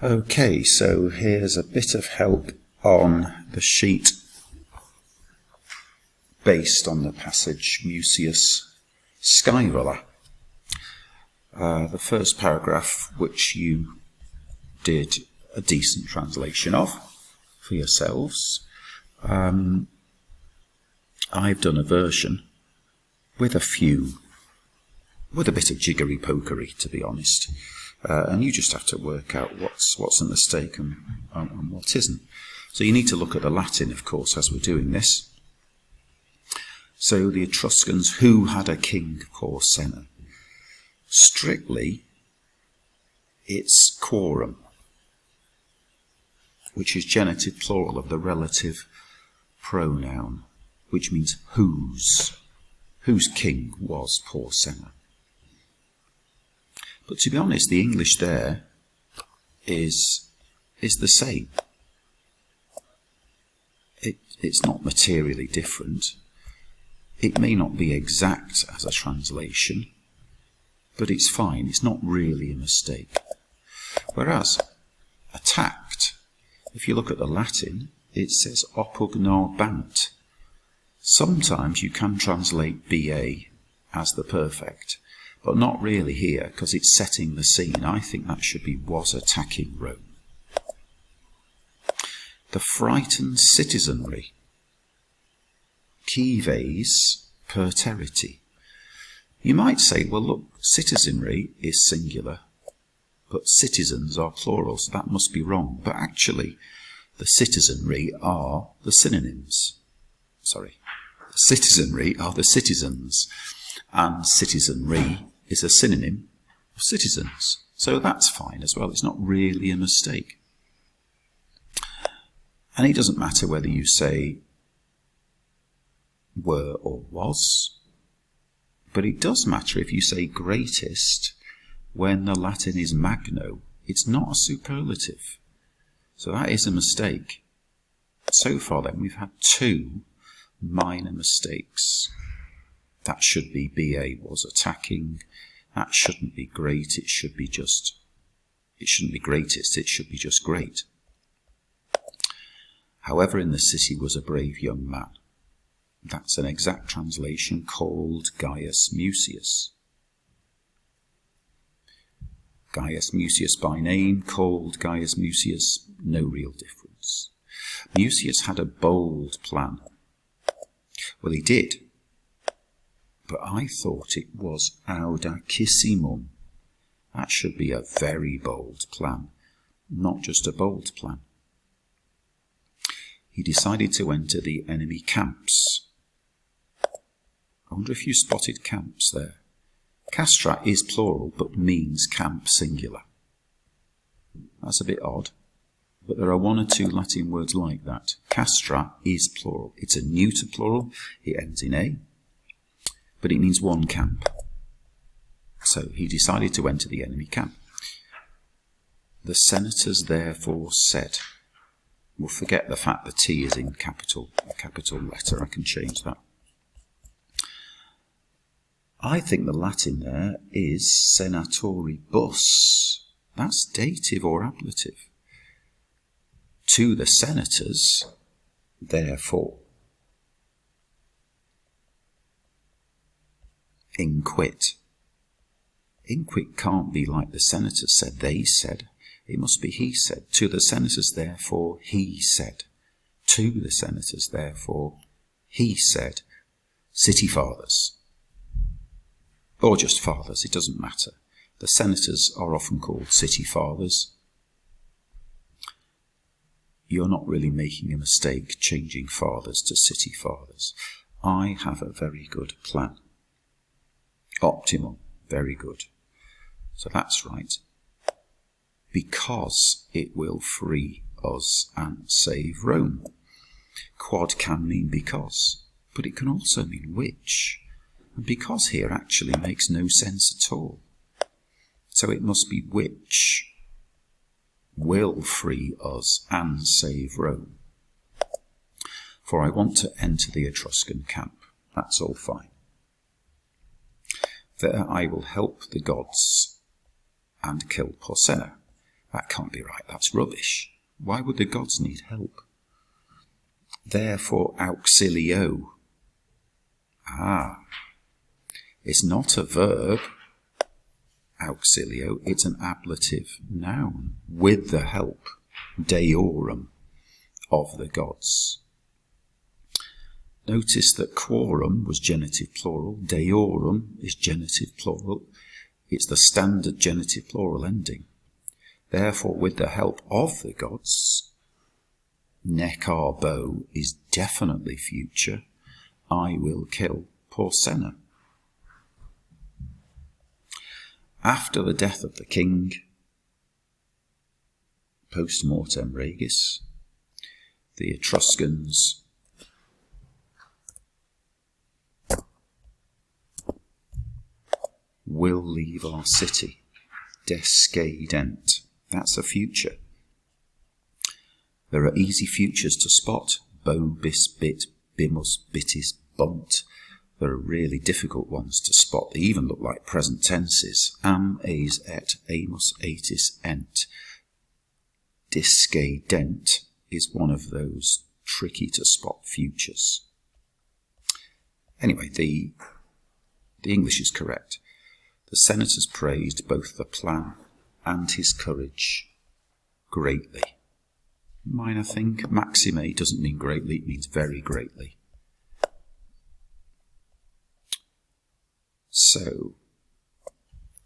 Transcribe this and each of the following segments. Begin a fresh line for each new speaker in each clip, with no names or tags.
Okay, so here's a bit of help on the sheet based on the passage Mucius Scaevola. The first paragraph, which you did a decent translation of for yourselves. I've done a version with a bit of jiggery-pokery, to be honest. And you just have to work out what's a mistake and what isn't. So you need to look at the Latin, of course, as we're doing this. So the Etruscans, who had a king, Porsenna? Strictly, it's quorum, which is genitive plural of the relative pronoun, which means whose king was Porsenna. But to be honest, the English there is the same. It's not materially different. It may not be exact as a translation, but it's fine. It's not really a mistake. Whereas attacked, if you look at the Latin, it says oppugnabant. Sometimes you can translate BA as the perfect, but not really here, because it's setting the scene. I think that should be was attacking Rome. The frightened citizenry. Cives perterriti. You might say, well, look, citizenry is singular, but citizens are plural, so that must be wrong. But actually, the citizenry are the synonyms. Sorry, the citizenry are the citizens, and citizenry is a synonym of citizens. So that's fine as well. It's not really a mistake. And it doesn't matter whether you say were or was, but it does matter if you say greatest when the Latin is magno. It's not a superlative. So that is a mistake. So far then, we've had two minor mistakes. That should be BA was attacking. That shouldn't be great. It shouldn't be greatest. It should be just great. However, in the city was a brave young man. That's an exact translation, called Gaius Mucius. Gaius Mucius by name, called Gaius Mucius, no real difference. Mucius had a bold plan. Well, he did. But I thought it was audacissimum. That should be a very bold plan, not just a bold plan. He decided to enter the enemy camps. I wonder if you spotted camps there. Castra is plural, but means camp singular. That's a bit odd, but there are one or two Latin words like that. Castra is plural. It's a neuter plural. It ends in A. But it means one camp. So he decided to enter the enemy camp. The senators therefore said, we'll forget the fact the T is in a capital letter. I can change that. I think the Latin there is senatoribus. That's dative or ablative. To the senators, therefore. Inquit. Inquit can't be like the senators said, they said. It must be he said. To the senators, therefore, he said. To the senators, therefore, he said. City fathers. Or just fathers, it doesn't matter. The senators are often called city fathers. You're not really making a mistake changing fathers to city fathers. I have a very good plan. Optimum, very good. So that's right. Because it will free us and save Rome. Quod can mean because, but it can also mean which. And because here actually makes no sense at all. So it must be which will free us and save Rome. For I want to enter the Etruscan camp. That's all fine. There I will help the gods and kill Porsenna, That can't be right. That's rubbish. Why would the gods need help? Therefore, auxilio. It's not a verb, auxilio. It's an ablative noun, with the help, deorum, of the gods. Notice that quorum was genitive plural, deorum is genitive plural. It's the standard genitive plural ending. Therefore, with the help of the gods, nekabo is definitely future. I will kill Porsenna. After the death of the king, post mortem regis, the Etruscans will leave our city. Descadent. That's a future. There are easy futures to spot. Bo, bis, bit, bimus, bitis, bunt. There are really difficult ones to spot. They even look like present tenses. Am, es, et, amus, atis, ent. Discadent is one of those tricky to spot futures. Anyway, the English is correct. The senators praised both the plan and his courage greatly. Minor thing, maxime doesn't mean greatly, it means very greatly. So,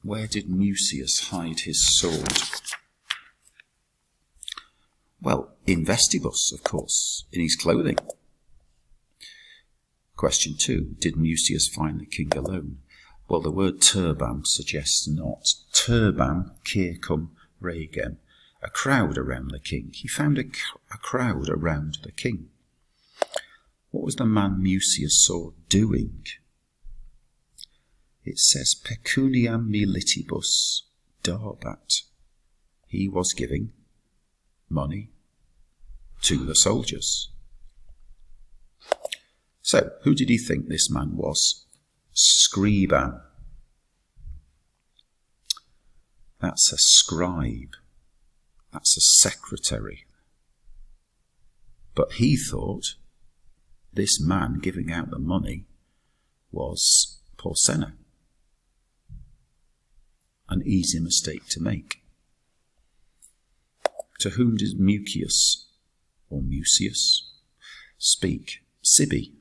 where did Mucius hide his sword? Well, in vestibus, of course, in his clothing. Question 2, did Mucius find the king alone? Well, the word turban suggests not. Turban, circum regem, a crowd around the king. He found a crowd around the king. What was the man Mucius saw doing? It says, pecuniam militibus darbat. He was giving money to the soldiers. So, who did he think this man was? Scriban. That's a scribe. That's a secretary. But he thought this man giving out the money was Porsenna. An easy mistake to make. To whom did Mucius, or Mucius, speak? Sibi.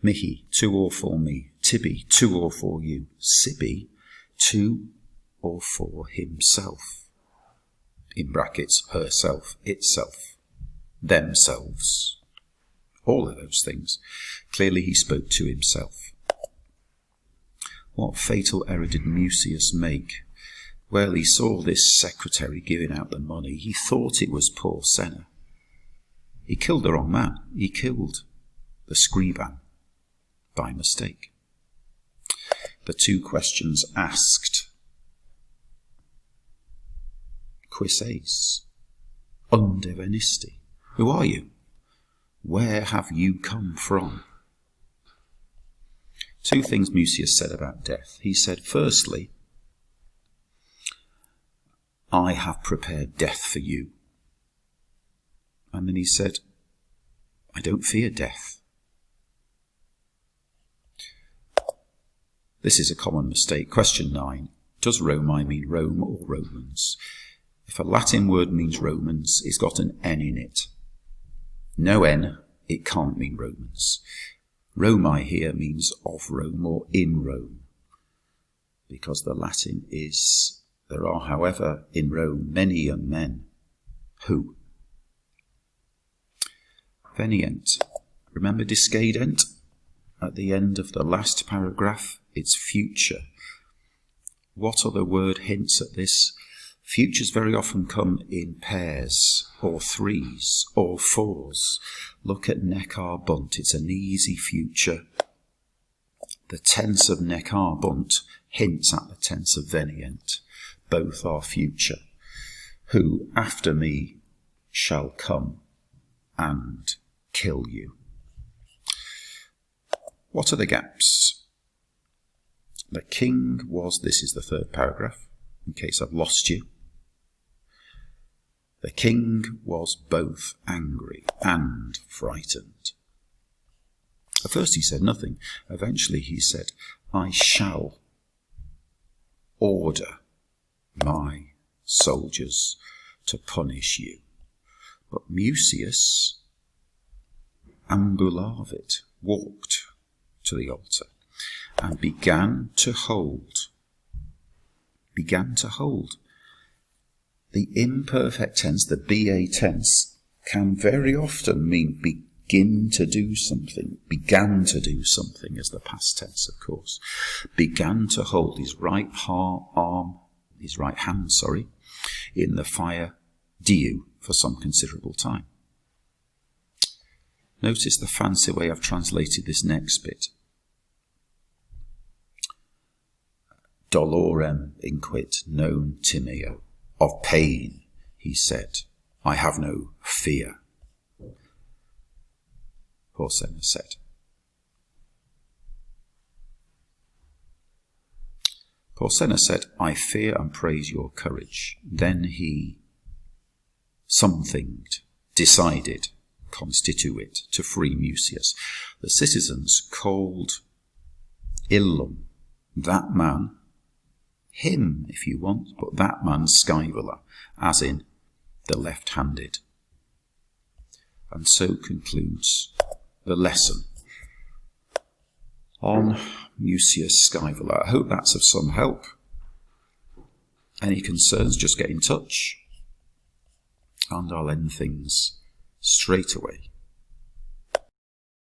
Mihi, to or for me. Tibi, to or for you. Sibi, to or for himself. In brackets, herself, itself, themselves. All of those things. Clearly he spoke to himself. What fatal error did Mucius make? Well, he saw this secretary giving out the money. He thought it was Porsenna. He killed the wrong man. He killed the scriban by mistake. The two questions asked. Quis es? Unde venisti? Who are you? Where have you come from? Two things Mucius said about death. He said, firstly, I have prepared death for you. And then he said, I don't fear death. This is a common mistake. Question 9. Does Romi mean Rome or Romans? If a Latin word means Romans, it's got an N in it. No N, it can't mean Romans. Romi here means of Rome or in Rome. Because the Latin is, there are, however, in Rome many young men who. Venient. Remember discadent? At the end of the last paragraph, it's future. What other word hints at this? Futures very often come in pairs, or threes, or fours. Look at nekar bunt. It's an easy future. The tense of nekar bunt hints at the tense of venient. Both are future. Who after me shall come and kill you. What are the gaps? The king was, this is the third paragraph, in case I've lost you. The king was both angry and frightened. At first he said nothing. Eventually he said, I shall order my soldiers to punish you. But Mucius ambulavit, walked to the altar and began to hold. The imperfect tense, the BA tense, can very often mean begin to do something, began to do something as the past tense, of course. Began to hold his right hand, in the fire diu for some considerable time. Notice the fancy way I've translated this next bit. Dolorem inquit non timeo. Of pain, he said, I have no fear. Porsenna said. Porsenna said, I fear and praise your courage. Then he decided, constituit, to free Mucius. The citizens called illum, that man, him if you want, but that man Scaevola, as in the left-handed. And so concludes the lesson on Mucius Scaevola. I hope that's of some help. Any concerns, just get in touch and I'll end things straight away.